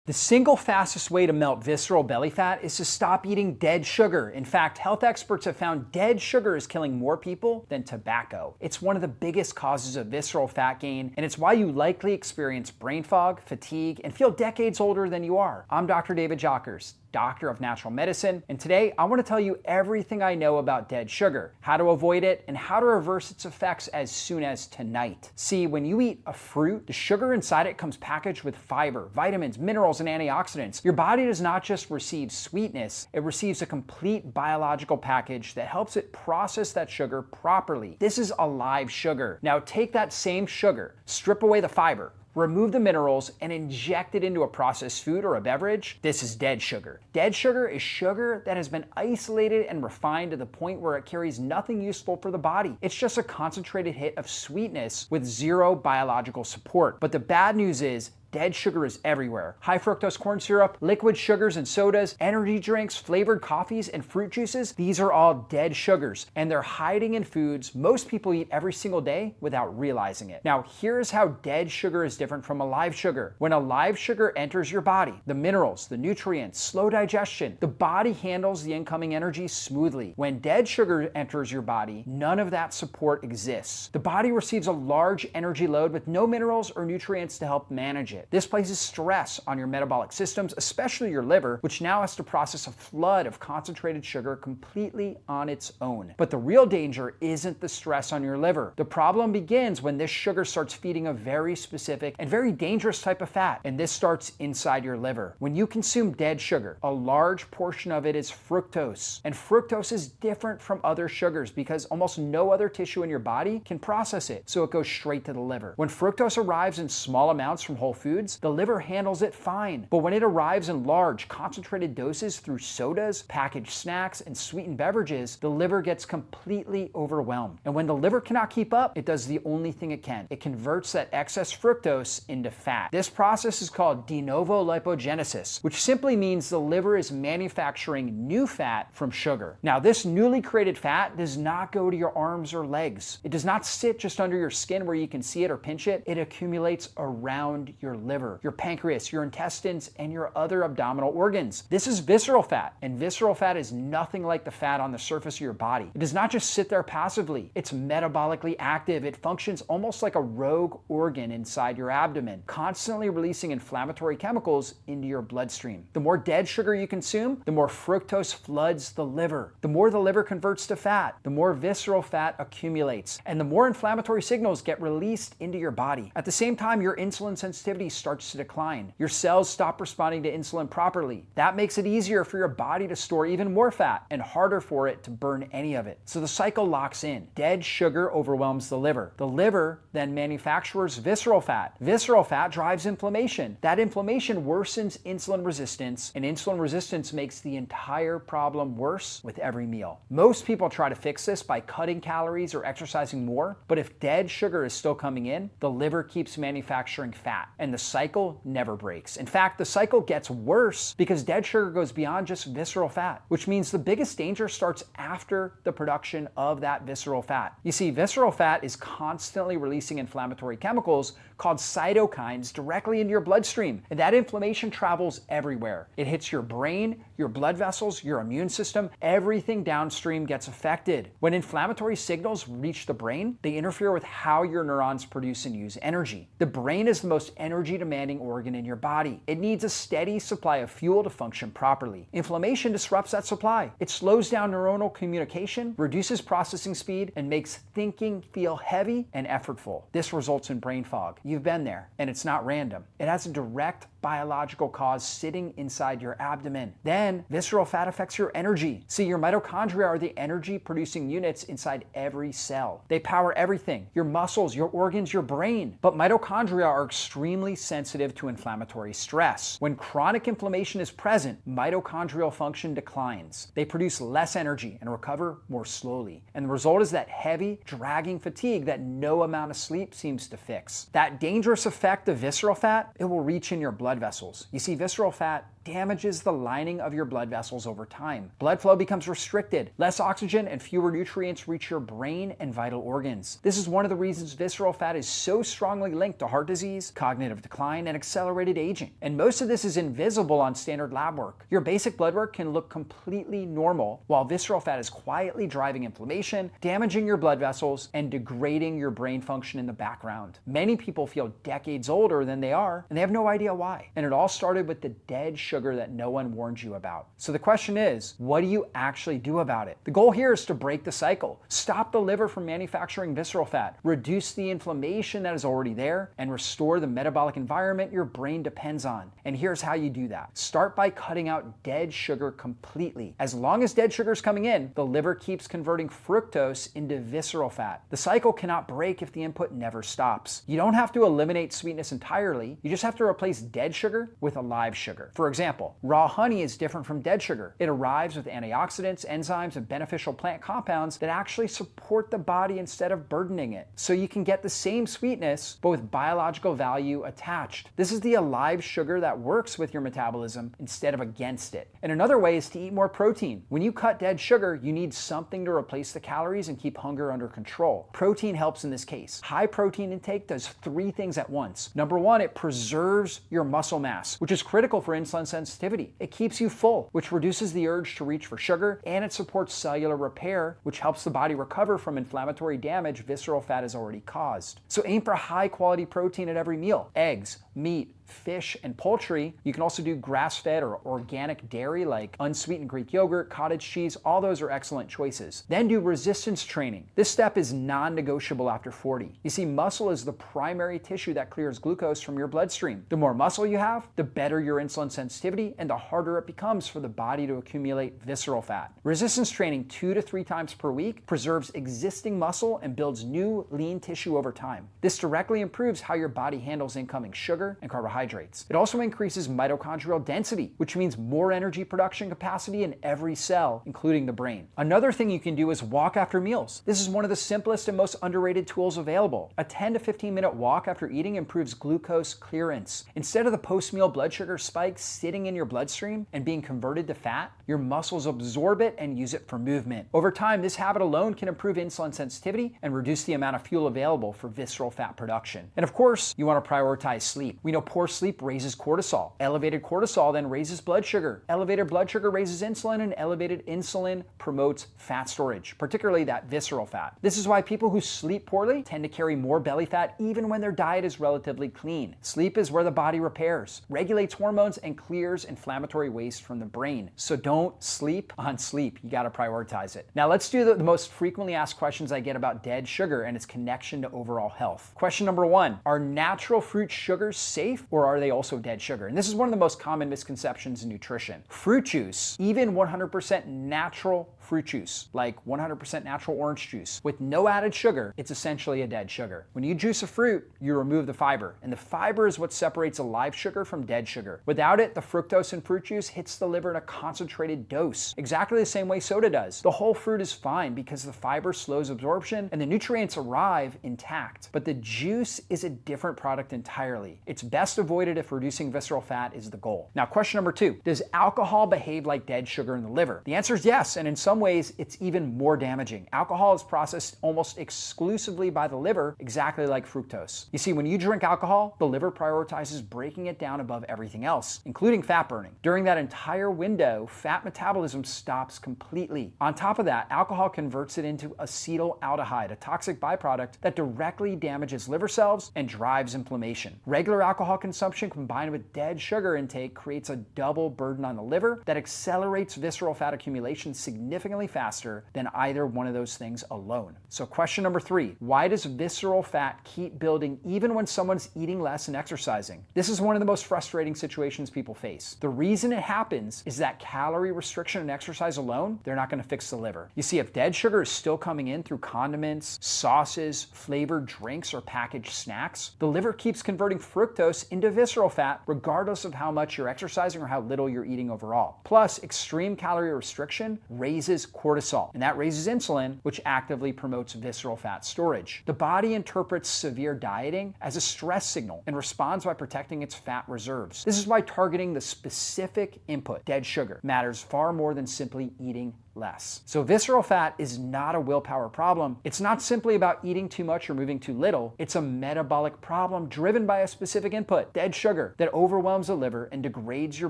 The single fastest way to melt visceral belly fat is to stop eating dead sugar. In fact, health experts have found dead sugar is killing more people than tobacco. It's one of the biggest causes of visceral fat gain, and it's why you likely experience brain fog, fatigue, and feel decades older than you are. I'm Dr. David Jockers, Doctor of Natural Medicine, and today I want to tell you everything I know about dead sugar, how to avoid it, and how to reverse its effects as soon as tonight. See, when you eat a fruit, the sugar inside it comes packaged with fiber, vitamins, minerals, and antioxidants. Your body does not just receive sweetness, it receives a complete biological package that helps it process that sugar properly. This is a live sugar. Now take that same sugar, strip away the fiber, remove the minerals, and inject it into a processed food or a beverage. This is dead sugar. Dead sugar is sugar that has been isolated and refined to the point where it carries nothing useful for the body. It's just a concentrated hit of sweetness with zero biological support. But the bad news is, dead sugar is everywhere. High fructose corn syrup, liquid sugars and sodas, energy drinks, flavored coffees, and fruit juices, these are all dead sugars, and they're hiding in foods most people eat every single day without realizing it. Now, here's how dead sugar is different from a live sugar. When a live sugar enters your body, the minerals, the nutrients, slow digestion, the body handles the incoming energy smoothly. When dead sugar enters your body, none of that support exists. The body receives a large energy load with no minerals or nutrients to help manage it. This places stress on your metabolic systems, especially your liver, which now has to process a flood of concentrated sugar completely on its own. But the real danger isn't the stress on your liver. The problem begins when this sugar starts feeding a very specific and very dangerous type of fat, and this starts inside your liver. When you consume dead sugar, a large portion of it is fructose, and fructose is different from other sugars because almost no other tissue in your body can process it, so it goes straight to the liver. When fructose arrives in small amounts from whole foods, the liver handles it fine. But when it arrives in large, concentrated doses through sodas, packaged snacks, and sweetened beverages, the liver gets completely overwhelmed. And when the liver cannot keep up, it does the only thing it can. It converts that excess fructose into fat. This process is called de novo lipogenesis, which simply means the liver is manufacturing new fat from sugar. Now, this newly created fat does not go to your arms or legs. It does not sit just under your skin where you can see it or pinch it. It accumulates around your liver, your pancreas, your intestines, and your other abdominal organs. This is visceral fat, and visceral fat is nothing like the fat on the surface of your body. It does not just sit there passively. It's metabolically active. It functions almost like a rogue organ inside your abdomen, constantly releasing inflammatory chemicals into your bloodstream. The more dead sugar you consume, the more fructose floods the liver. The more the liver converts to fat, the more visceral fat accumulates, and the more inflammatory signals get released into your body. At the same time, your insulin sensitivity starts to decline. Your cells stop responding to insulin properly. That makes it easier for your body to store even more fat and harder for it to burn any of it. So the cycle locks in. Dead sugar overwhelms the liver. The liver then manufactures visceral fat. Visceral fat drives inflammation. That inflammation worsens insulin resistance, and insulin resistance makes the entire problem worse with every meal. Most people try to fix this by cutting calories or exercising more, but if dead sugar is still coming in, the liver keeps manufacturing fat, and the cycle never breaks. In fact, the cycle gets worse because dead sugar goes beyond just visceral fat, which means the biggest danger starts after the production of that visceral fat. You see, visceral fat is constantly releasing inflammatory chemicals called cytokines directly into your bloodstream, and that inflammation travels everywhere. It hits your brain, your blood vessels, your immune system. Everything downstream gets affected. When inflammatory signals reach the brain, they interfere with how your neurons produce and use energy. The brain is the most energy demanding organ in your body. It needs a steady supply of fuel to function properly. Inflammation disrupts that supply. It slows down neuronal communication, reduces processing speed, and makes thinking feel heavy and effortful. This results in brain fog. You've been there, and it's not random. It has a direct biological cause sitting inside your abdomen. Then, visceral fat affects your energy. See, your mitochondria are the energy producing units inside every cell. They power everything, your muscles, your organs, your brain. But mitochondria are extremely sensitive to inflammatory stress. When chronic inflammation is present, mitochondrial function declines. They produce less energy and recover more slowly. And the result is that heavy, dragging fatigue that no amount of sleep seems to fix. That dangerous effect of visceral fat, it will reach in your blood vessels. You see, visceral fat damages the lining of your blood vessels over time. Blood flow becomes restricted. Less oxygen and fewer nutrients reach your brain and vital organs. This is one of the reasons visceral fat is so strongly linked to heart disease, cognitive decline and accelerated aging. And most of this is invisible on standard lab work. Your basic blood work can look completely normal, while visceral fat is quietly driving inflammation, damaging your blood vessels, and degrading your brain function in the background. Many people feel decades older than they are, and they have no idea why. And it all started with the dead sugar that no one warned you about. So the question is, what do you actually do about it? The goal here is to break the cycle, stop the liver from manufacturing visceral fat, reduce the inflammation that is already there, and restore the metabolic environment your brain depends on. And here's how you do that. Start by cutting out dead sugar completely. As long as dead sugar is coming in, the liver keeps converting fructose into visceral fat. The cycle cannot break if the input never stops. You don't have to eliminate sweetness entirely, you just have to replace dead sugar with a live sugar. For example, raw honey is different from dead sugar. It arrives with antioxidants, enzymes, and beneficial plant compounds that actually support the body instead of burdening it. So you can get the same sweetness, but with biological value attached. This is the alive sugar that works with your metabolism instead of against it. And another way is to eat more protein. When you cut dead sugar, you need something to replace the calories and keep hunger under control. Protein helps in this case. High protein intake does 3 things at once. Number 1, it preserves your muscle mass, which is critical for insulin sensitivity. It keeps you full, which reduces the urge to reach for sugar, and it supports cellular repair, which helps the body recover from inflammatory damage visceral fat has already caused. So aim for high quality protein at every meal. Eggs, meat, fish, and poultry. You can also do grass-fed or organic dairy like unsweetened Greek yogurt, cottage cheese. All those are excellent choices. Then do resistance training. This step is non-negotiable after 40. You see, muscle is the primary tissue that clears glucose from your bloodstream. The more muscle you have, the better your insulin sensitivity and the harder it becomes for the body to accumulate visceral fat. Resistance training 2 to 3 times per week preserves existing muscle and builds new lean tissue over time. This directly improves how your body handles incoming sugar and carbohydrates. It also increases mitochondrial density, which means more energy production capacity in every cell, including the brain. Another thing you can do is walk after meals. This is one of the simplest and most underrated tools available. A 10 to 15 minute walk after eating improves glucose clearance. Instead of the post-meal blood sugar spike sitting in your bloodstream and being converted to fat, your muscles absorb it and use it for movement. Over time, this habit alone can improve insulin sensitivity and reduce the amount of fuel available for visceral fat production. And of course, you want to prioritize sleep. We know poor sleep raises cortisol. Elevated cortisol then raises blood sugar. Elevated blood sugar raises insulin, and elevated insulin promotes fat storage, particularly that visceral fat. This is why people who sleep poorly tend to carry more belly fat even when their diet is relatively clean. Sleep is where the body repairs, regulates hormones, and clears inflammatory waste from the brain. So don't sleep on sleep. You got to prioritize it. Now let's do the most frequently asked questions I get about dead sugar and its connection to overall health. Question number 1, are natural fruit sugars safe, or are they also dead sugar? And this is one of the most common misconceptions in nutrition. Fruit juice, even 100% natural fruit juice, like 100% natural orange juice, with no added sugar, it's essentially a dead sugar. When you juice a fruit, you remove the fiber, and the fiber is what separates a live sugar from dead sugar. Without it, the fructose in fruit juice hits the liver in a concentrated dose, exactly the same way soda does. The whole fruit is fine because the fiber slows absorption and the nutrients arrive intact, but the juice is a different product entirely. It's best avoided if reducing visceral fat is the goal. Now, question number 2, does alcohol behave like dead sugar in the liver? The answer is yes, and in some ways, it's even more damaging. Alcohol is processed almost exclusively by the liver, exactly like fructose. You see, when you drink alcohol, the liver prioritizes breaking it down above everything else, including fat burning. During that entire window, fat metabolism stops completely. On top of that, alcohol converts it into acetaldehyde, a toxic byproduct that directly damages liver cells and drives inflammation. Regular alcohol consumption combined with dead sugar intake creates a double burden on the liver that accelerates visceral fat accumulation significantly faster than either one of those things alone. So question number 3, why does visceral fat keep building even when someone's eating less and exercising? This is one of the most frustrating situations people face. The reason it happens is that calorie restriction and exercise alone, they're not going to fix the liver. You see, if dead sugar is still coming in through condiments, sauces, flavored drinks, or packaged snacks, the liver keeps converting fructose into visceral fat regardless of how much you're exercising or how little you're eating overall. Plus, extreme calorie restriction raises cortisol, and that raises insulin, which actively promotes visceral fat storage. The body interprets severe dieting as a stress signal and responds by protecting its fat reserves. This is why targeting the specific input, dead sugar, matters far more than simply eating less. So visceral fat is not a willpower problem. It's not simply about eating too much or moving too little. It's a metabolic problem driven by a specific input, dead sugar, that overwhelms the liver and degrades your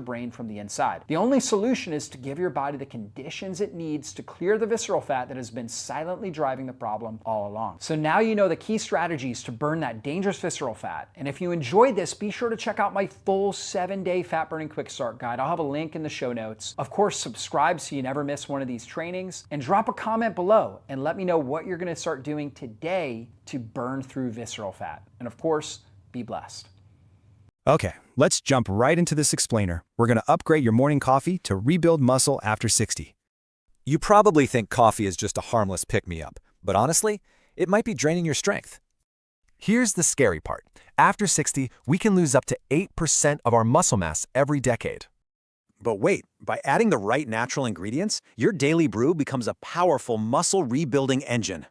brain from the inside. The only solution is to give your body the conditions it needs to clear the visceral fat that has been silently driving the problem all along. So now you know the key strategies to burn that dangerous visceral fat. And if you enjoyed this, be sure to check out my full 7-day fat burning quick start guide. I'll have a link in the show notes. Of course, subscribe so you never miss one of these trainings, and drop a comment below and let me know what you're going to start doing today to burn through visceral fat. And of course, be blessed. Okay, let's jump right into this explainer. We're going to upgrade your morning coffee to rebuild muscle after 60. You probably think coffee is just a harmless pick-me-up, but honestly, it might be draining your strength. Here's the scary part. After 60, we can lose up to 8% of our muscle mass every decade. But wait, by adding the right natural ingredients, your daily brew becomes a powerful muscle rebuilding engine.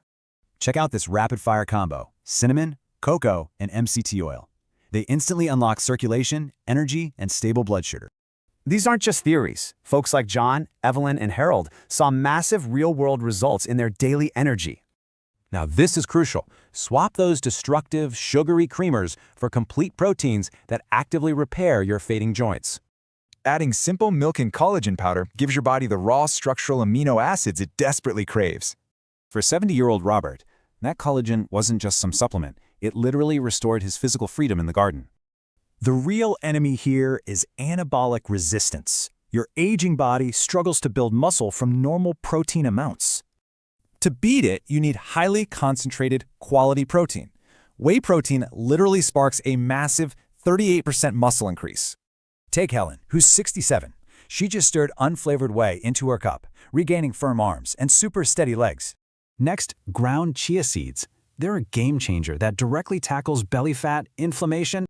Check out this rapid-fire combo: cinnamon, cocoa, and MCT oil. They instantly unlock circulation, energy, and stable blood sugar. These aren't just theories. Folks like John, Evelyn, and Harold saw massive real-world results in their daily energy. Now this is crucial. Swap those destructive, sugary creamers for complete proteins that actively repair your fading joints. Adding simple milk and collagen powder gives your body the raw structural amino acids it desperately craves. For 70-year-old Robert, that collagen wasn't just some supplement. It literally restored his physical freedom in the garden. The real enemy here is anabolic resistance. Your aging body struggles to build muscle from normal protein amounts. To beat it, you need highly concentrated, quality protein. Whey protein literally sparks a massive 38% muscle increase. Take Helen, who's 67. She just stirred unflavored whey into her cup, regaining firm arms and super steady legs. Next, ground chia seeds. They're a game changer that directly tackles belly fat, inflammation,